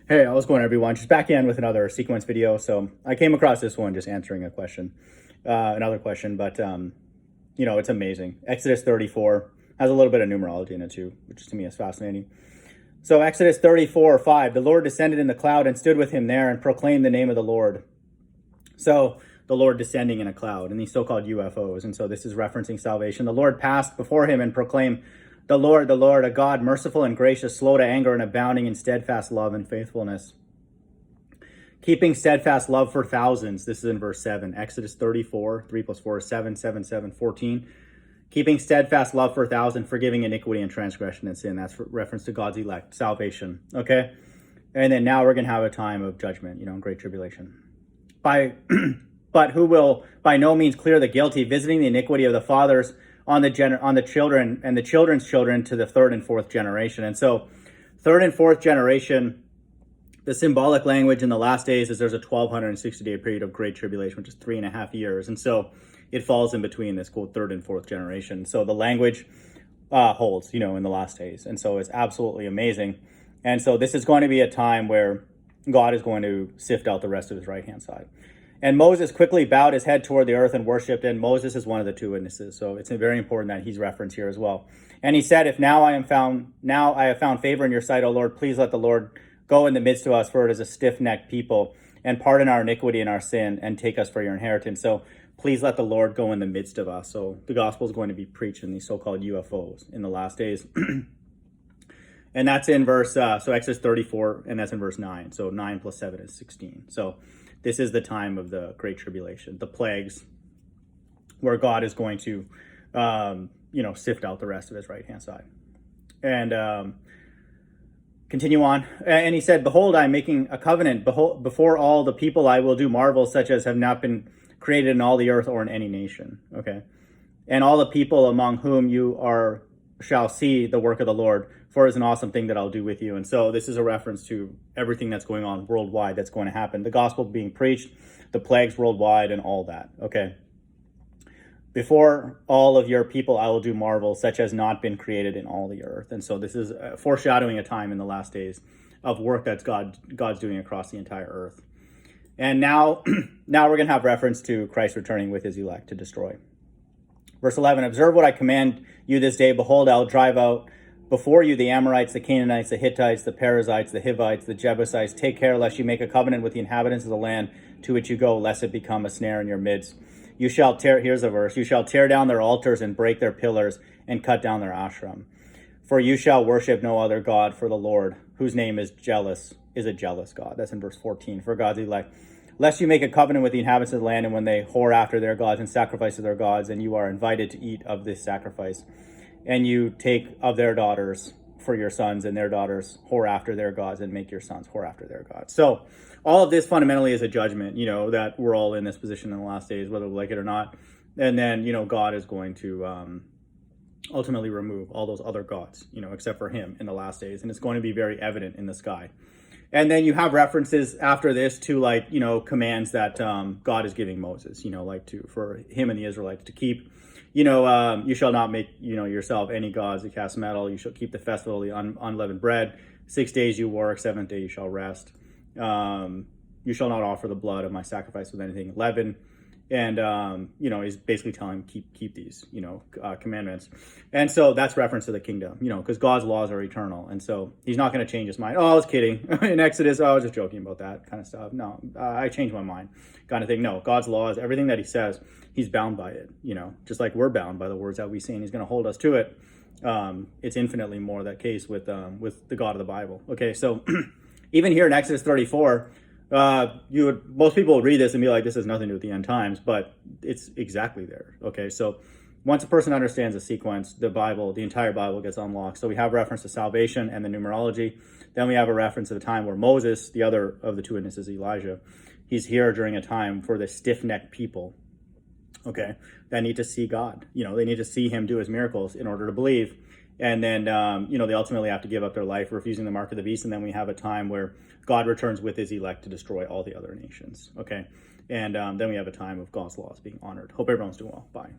Hey, how's it going, everyone? Just back in with another sequence video. So I came across this one just answering a question, another question, but it's amazing. Exodus 34 has a little bit of numerology in it too, which to me is fascinating. So Exodus 34:5, the Lord descended in the cloud and stood with him there and proclaimed the name of the Lord. So the Lord descending in a cloud and these so-called UFOs. And so this is referencing salvation. The Lord passed before him and proclaimed, the Lord, a God merciful and gracious, slow to anger and abounding in steadfast love and faithfulness, keeping steadfast love for thousands. This is in verse 7. Exodus 34, 3 plus 4 is 7, 7, 7, 14. Keeping steadfast love for 1,000, forgiving iniquity and transgression and sin. That's reference to God's elect, salvation. Okay? And then now we're going to have a time of judgment, Great Tribulation. But who will by no means clear the guilty, visiting the iniquity of the fathers on the children and the children's children to the third and fourth generation. And so third and fourth generation, the symbolic language in the last days is there's a 1,260-day period of Great Tribulation, which is 3.5 years. And so it falls in between this, quote, third and fourth generation. So the language holds, in the last days. And so it's absolutely amazing. And so this is going to be a time where God is going to sift out the rest of his right-hand side. And Moses quickly bowed his head toward the earth and worshipped, and Moses is one of the two witnesses. So it's very important that he's referenced here as well. And he said, if now I have found favor in your sight, O Lord, please let the Lord go in the midst of us, for it is a stiff-necked people, and pardon our iniquity and our sin, and take us for your inheritance. So please let the Lord go in the midst of us. So the gospel is going to be preached in these so-called UFOs in the last days. And that's in verse, so Exodus 34, and that's in verse 9. So 9 plus 7 is 16. So this is the time of the Great Tribulation, the plagues, where God is going to, sift out the rest of his right-hand side. And continue on. And he said, behold, I am making a covenant. Behold, before all the people I will do marvels such as have not been created in all the earth or in any nation. Okay. And all the people among whom you are shall see the work of the Lord, for it is an awesome thing that I'll do with you. And so this is a reference to everything that's going on worldwide that's going to happen. The gospel being preached, the plagues worldwide, and all that. Okay. Before all of your people, I will do marvels such as not been created in all the earth. And so this is foreshadowing a time in the last days of work that's God's doing across the entire earth. And now we're going to have reference to Christ returning with his elect to destroy. Verse 11, observe what I command you this day. Behold, I'll drive out before you the Amorites, the Canaanites, the Hittites, the Perizzites, the Hivites, the Jebusites. Take care lest you make a covenant with the inhabitants of the land to which you go, lest it become a snare in your midst. You shall tear, here's a verse, you shall tear down their altars and break their pillars and cut down their ashram. For you shall worship no other God, for the Lord, whose name is jealous, is a jealous God. That's in verse 14. For God's elect. Lest you make a covenant with the inhabitants of the land, and when they whore after their gods and sacrifice to their gods, and you are invited to eat of this sacrifice, and you take of their daughters for your sons, and their daughters whore after their gods, and make your sons whore after their gods. So all of this fundamentally is a judgment, that we're all in this position in the last days, whether we like it or not. And then, God is going to ultimately remove all those other gods, except for him in the last days. And it's going to be very evident in the sky. And then you have references after this to commands that God is giving Moses, for him and the Israelites to keep, you shall not make, yourself any gods that cast metal. You shall keep the festival of the unleavened bread. 6 days you work, 7th day you shall rest. You shall not offer the blood of my sacrifice with anything leavened. And, he's basically telling him, keep these, commandments. And so that's reference to the kingdom, because God's laws are eternal. And so he's not going to change his mind. Oh, I was kidding. In Exodus, I was just joking about that kind of stuff. No, I changed my mind kind of thing. No, God's laws, everything that he says, he's bound by it, just like we're bound by the words that we say, and he's going to hold us to it. It's infinitely more that case with the God of the Bible. Okay. So even here in Exodus 34, most people would read this and be like, this has nothing to do with the end times, but it's exactly there. Okay. So once a person understands the sequence, the entire Bible gets unlocked. So we have reference to salvation and the numerology. Then we have a reference to the time where Moses, the other of the two witnesses, Elijah, he's here during a time for the stiff-necked people. Okay. That need to see God, they need to see him do his miracles in order to believe. And then, they ultimately have to give up their life, refusing the mark of the beast. And then we have a time where God returns with his elect to destroy all the other nations. Okay. And then we have a time of God's laws being honored. Hope everyone's doing well. Bye.